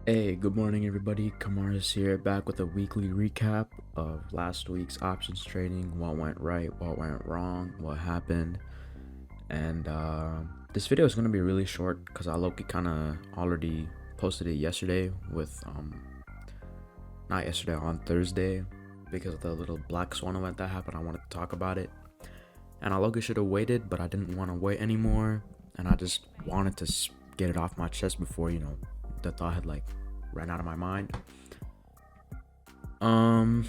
Hey, good morning, everybody. Kamaris here, back with a weekly recap of last week's options trading, what went right, what went wrong, what happened. And this video is going to be really short because I low-key kind of already posted it yesterday not yesterday, on Thursday, because of the little Black Swan event that happened. I wanted to talk about it. And I low-key should have waited, but I didn't want to wait anymore. And I just wanted to get it off my chest before, the thought had ran out of my mind. Um,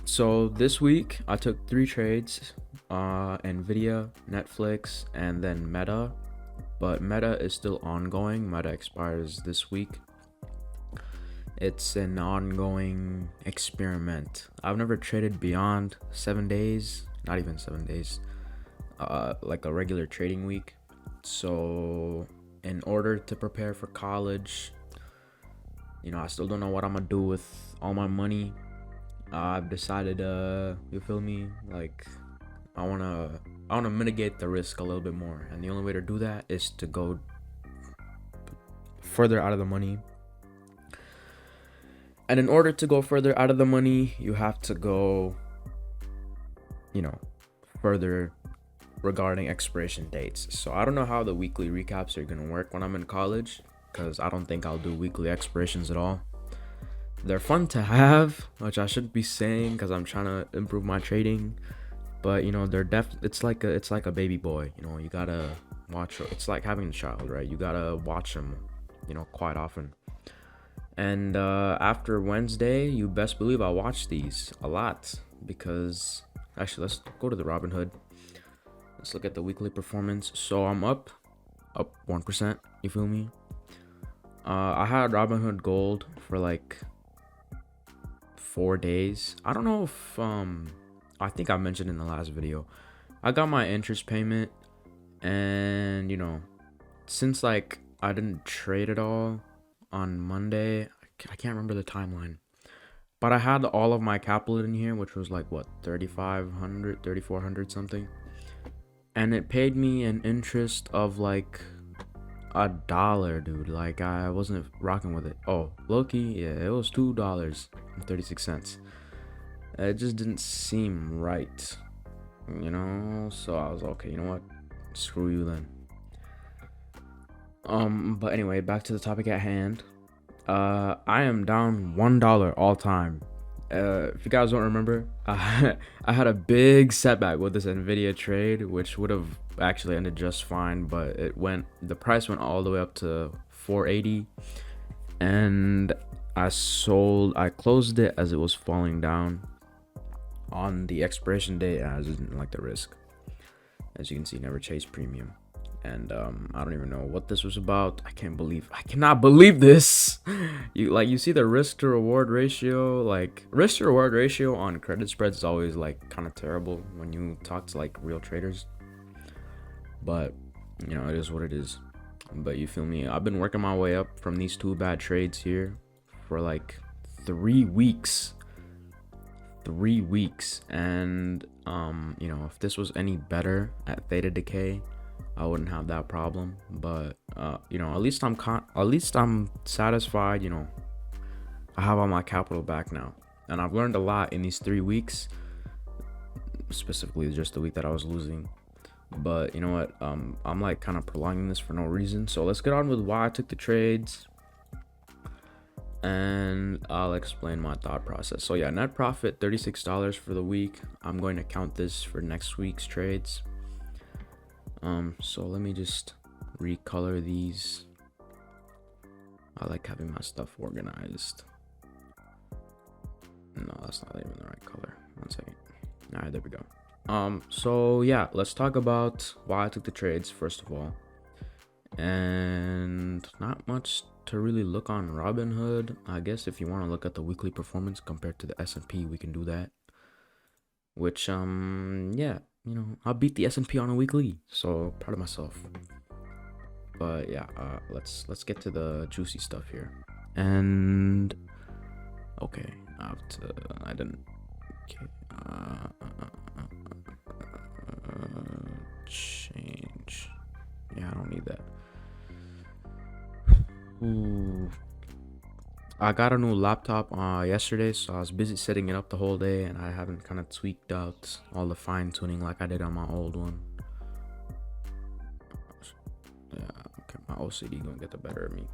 so this week I took 3 trades, Nvidia, Netflix, and then Meta. But Meta is still ongoing. Meta expires this week. It's an ongoing experiment. I've never traded beyond 7 days, not even 7 days, like a regular trading week. So in order to prepare for college, I still don't know what I'm gonna do with all my money. I've decided, you feel me? Like, I wanna mitigate the risk a little bit more, and the only way to do that is to go further out of the money. And in order to go further out of the money, you have to go, further regarding expiration dates. So I don't know how the weekly recaps are gonna work when I'm in college, because I don't think I'll do weekly expirations at all. They're fun to have, which I shouldn't be saying because I'm trying to improve my trading. But it's like a baby boy. You gotta watch. It's like having a child, right? You gotta watch them, quite often. And after Wednesday, you best believe I watch these a lot, because actually, let's go to the Robinhood. Let's look at the weekly performance. So I'm up 1%. You feel me? I had Robinhood Gold for like 4 days. I don't know if I think I mentioned in the last video, I got my interest payment, and since like I didn't trade at all on Monday, I can't remember the timeline, but I had all of my capital in here, which was like what, 3,500, 3,400 something, and it paid me an interest of like $1, dude. Like, I wasn't rocking with it. Oh, low-key, yeah, it was $2.36. It just didn't seem right, so I was okay, you know what, screw you then. But anyway, back to the topic at hand. I am down $1 all time. If you guys don't remember, I had a big setback with this Nvidia trade, which would have actually ended just fine, but the price went all the way up to 480, and I closed it as it was falling down on the expiration date, and I just didn't like the risk. As you can see, never chase premium. And I don't even know what this was about. I cannot believe this. You see the risk to reward ratio. Like, risk to reward ratio on credit spreads is always like kind of terrible when you talk to like real traders. But it is what it is. But you feel me? I've been working my way up from these 2 bad trades here for like 3 weeks. 3 weeks. And if this was any better at theta decay, I wouldn't have that problem. But at least I'm satisfied. I have all my capital back now, and I've learned a lot in these 3 weeks, specifically just the week that I was losing. But you know what, I'm like kind of prolonging this for no reason. So let's get on with why I took the trades, and I'll explain my thought process. So yeah, net profit $36 for the week. I'm going to count this for next week's trades. So let me just recolor these. I like having my stuff organized. No, that's not even the right color. 1 second. All right, there we go. So yeah, let's talk about why I took the trades first of all. And not much to really look on Robinhood. I guess if you want to look at the weekly performance compared to the S&P, we can do that. Which yeah, I beat the S&P on a weekly, so proud of myself. But yeah, let's get to the juicy stuff here. And okay, I didn't. Okay, change. Yeah, I don't need that. Ooh. I got a new laptop yesterday, so I was busy setting it up the whole day, and I haven't kind of tweaked out all the fine tuning like I did on my old one. Yeah, okay, my OCD gonna get the better of me.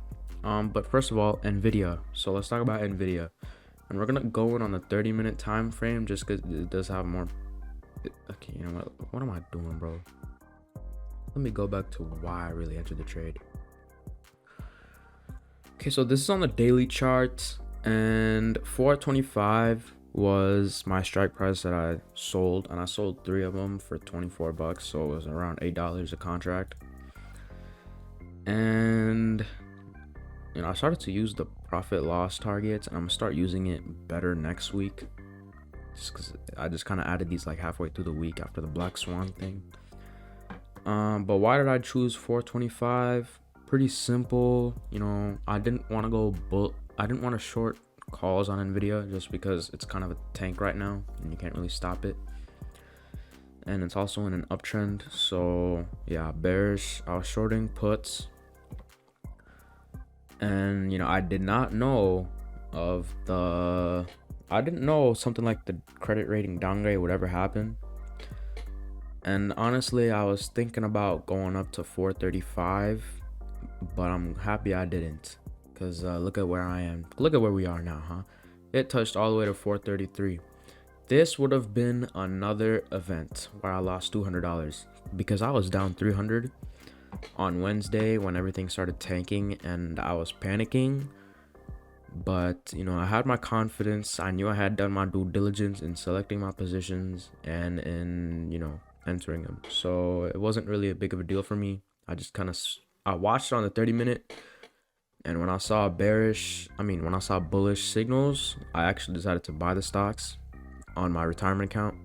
But first of all, Nvidia. So let's talk about Nvidia, and we're gonna go in on the 30-minute time frame just because it does have more. Okay, you know what? What am I doing, bro? Let me go back to why I really entered the trade. Okay, so this is on the daily chart, and 425 was my strike price that I sold, and I sold 3 of them for 24 bucks, so it was around $8 a contract. And you know, I started to use the profit loss targets, and I'm gonna start using it better next week, just because I just kind of added these like halfway through the week after the Black Swan thing. But why did I choose 425? Pretty simple. You know, I didn't want to short calls on Nvidia just because it's kind of a tank right now and you can't really stop it, and it's also in an uptrend. So yeah, bearish. I was shorting puts, and you know, I didn't know something like the credit rating downgrade would ever happen. And honestly, I was thinking about going up to 435, but I'm happy I didn't, because look at where I am. Look at where we are now, huh? It touched all the way to 433. This would have been another event where I lost $200 because I was down 300 on Wednesday when everything started tanking, and I was panicking. But you know, I had my confidence. I knew I had done my due diligence in selecting my positions and in, you know, entering them. So it wasn't really a big of a deal for me. I watched it on the 30-minute, and when I saw bullish signals, I actually decided to buy the stocks on my retirement account.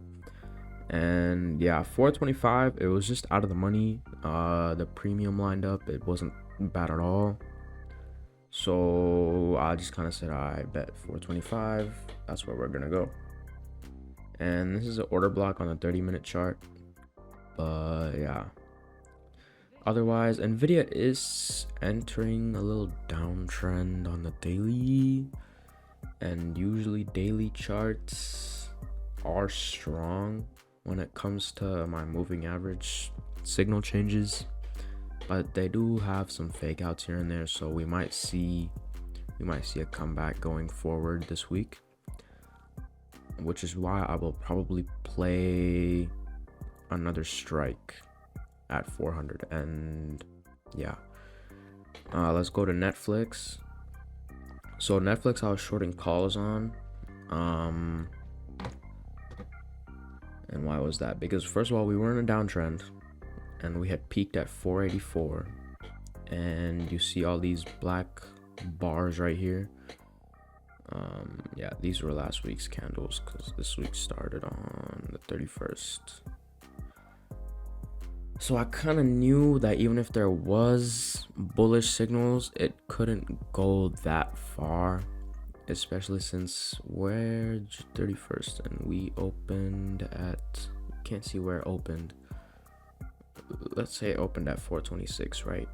And yeah, 425, it was just out of the money. The premium lined up, it wasn't bad at all. So I just kind of said, I bet 425, that's where we're gonna go. And this is an order block on the 30-minute chart. But yeah, otherwise, Nvidia is entering a little downtrend on the daily, and usually daily charts are strong when it comes to my moving average signal changes, but they do have some fake outs here and there, so we might see a comeback going forward this week, which is why I will probably play another strike at 400. And yeah, let's go to Netflix. So Netflix, I was shorting calls on, and why was that? Because first of all, we were in a downtrend and we had peaked at 484, and you see all these black bars right here. Yeah, these were last week's candles because this week started on the 31st. So I kind of knew that even if there was bullish signals, it couldn't go that far, especially since we're 31st and we opened at, can't see where it opened. Let's say it opened at 426, right?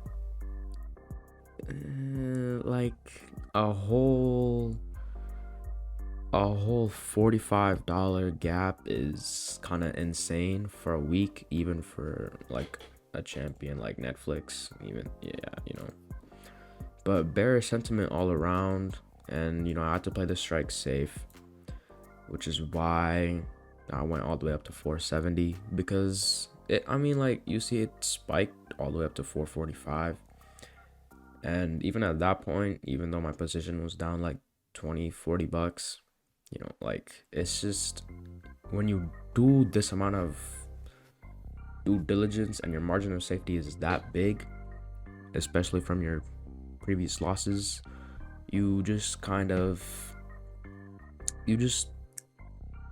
Like a whole $45 gap is kind of insane for a week, even for like a champion like Netflix, even. Yeah, you know, but bearish sentiment all around, and you know, I had to play the strike safe, which is why I went all the way up to 470, because like you see it spiked all the way up to 445, and even at that point, even though my position was down like 20-40 bucks, you know, like, it's just when you do this amount of due diligence and your margin of safety is that big, especially from your previous losses, you just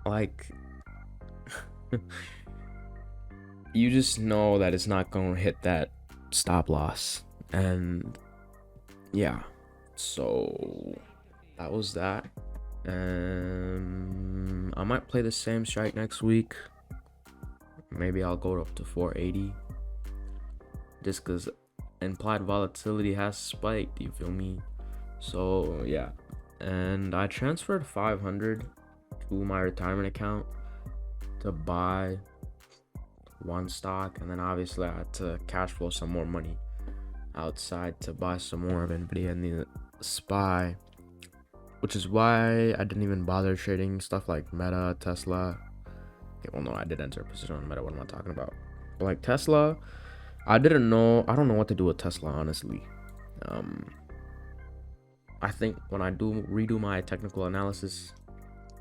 like you just know that it's not gonna hit that stop loss. And yeah, so that was that. I might play the same strike next week. Maybe I'll go up to 480, just because implied volatility has spiked, you feel me? So yeah, and I transferred 500 to my retirement account to buy one stock, and then obviously I had to cash flow some more money outside to buy some more of Nvidia and the SPY, which is why I didn't even bother trading stuff like Meta, Tesla. Okay, well, no, I did enter a position on Meta. What am I talking about? But like Tesla, I don't know what to do with Tesla, honestly. I think when I do redo my technical analysis,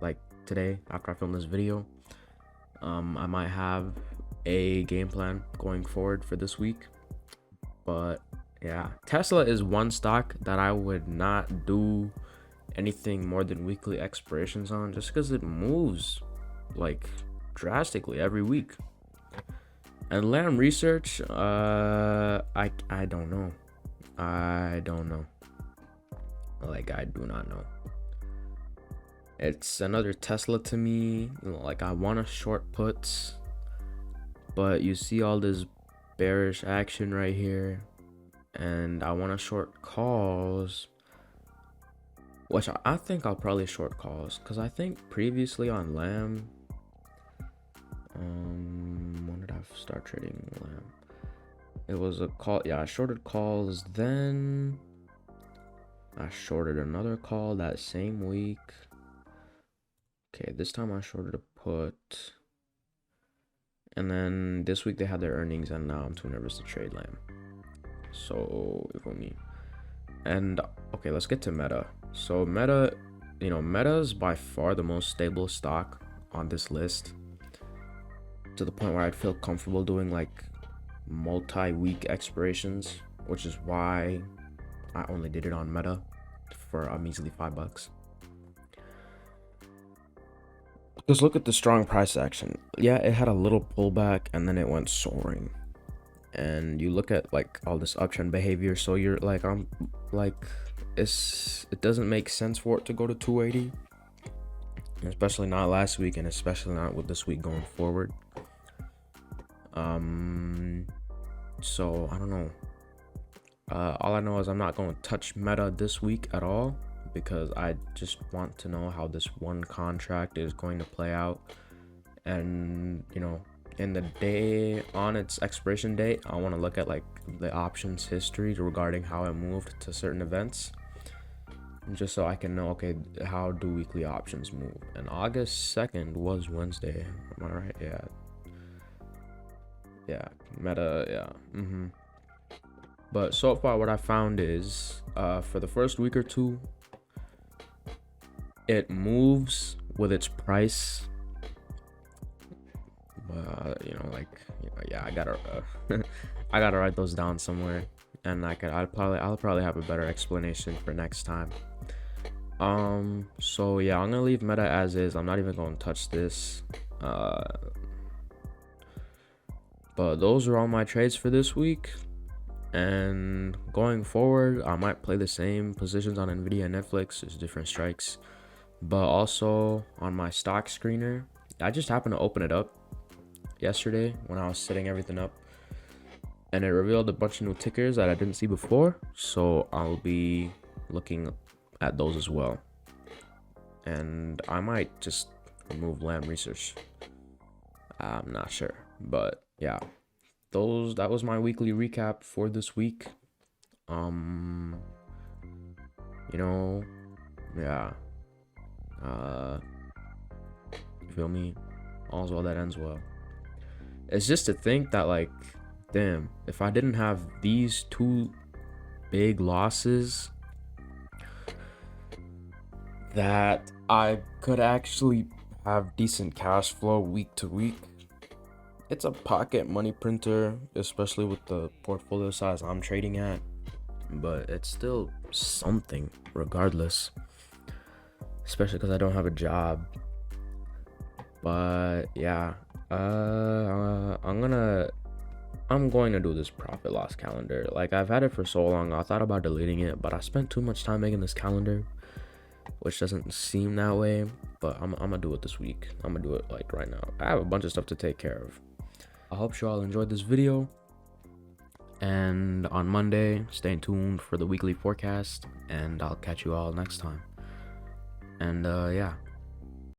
like today after I film this video, I might have a game plan going forward for this week. But yeah, Tesla is one stock that I would not do anything more than weekly expirations on, just because it moves like drastically every week. And Lamb Research, I don't know. Like, I do not know. It's another Tesla to me. Like, I want to short puts, but you see all this bearish action right here, and I want to short calls, which I think I'll probably short calls, because I think previously on Lamb, when did I start trading Lamb? It was a call. Yeah, I shorted calls, then I shorted another call that same week. Okay, this time I shorted a put, and then this week they had their earnings, and now I'm too nervous to trade Lamb. So for me, and okay, let's get to Meta. So Meta, Meta is by far the most stable stock on this list, to the point where I'd feel comfortable doing like multi-week expirations, which is why I only did it on Meta for a measly $5. Just look at the strong price action. Yeah, it had a little pullback and then it went soaring. And you look at like all this uptrend behavior, so you're like, it doesn't make sense for it to go to 280, especially not last week, and especially not with this week going forward. So I don't know. All I know is I'm not going to touch Meta this week at all, because I just want to know how this one contract is going to play out. And in the day on its expiration date, I want to look at like the options history regarding how it moved to certain events, just so I can know, okay, how do weekly options move. And August 2nd was Wednesday, am I right? Yeah, Meta, yeah. But so far what I found is, for the first week or two, it moves with its price. Yeah, I gotta I gotta write those down somewhere, and I'll probably have a better explanation for next time. So yeah, I'm gonna leave Meta as is. I'm not even gonna touch this. But those are all my trades for this week, and going forward I might play the same positions on Nvidia and Netflix, just different strikes. But also on my stock screener, I just happened to open it up yesterday when I was setting everything up, and it revealed a bunch of new tickers that I didn't see before, so I'll be looking at those as well. And I might just remove Lamb Research, I'm not sure, but yeah, that was my weekly recap for this week. Yeah, you feel me? All's well that ends well. It's just to think that, like, damn, if I didn't have these two big losses, that I could actually have decent cash flow week to week. It's a pocket money printer, especially with the portfolio size I'm trading at, but it's still something regardless, especially because I don't have a job. But yeah, I'm going to do this profit loss calendar. Like, I've had it for so long, I thought about deleting it, but I spent too much time making this calendar, which doesn't seem that way. But I'm gonna do it this week. I'm gonna do it like right now. I have a bunch of stuff to take care of. I hope you all enjoyed this video, and on Monday, stay tuned for the weekly forecast, and I'll catch you all next time. And yeah.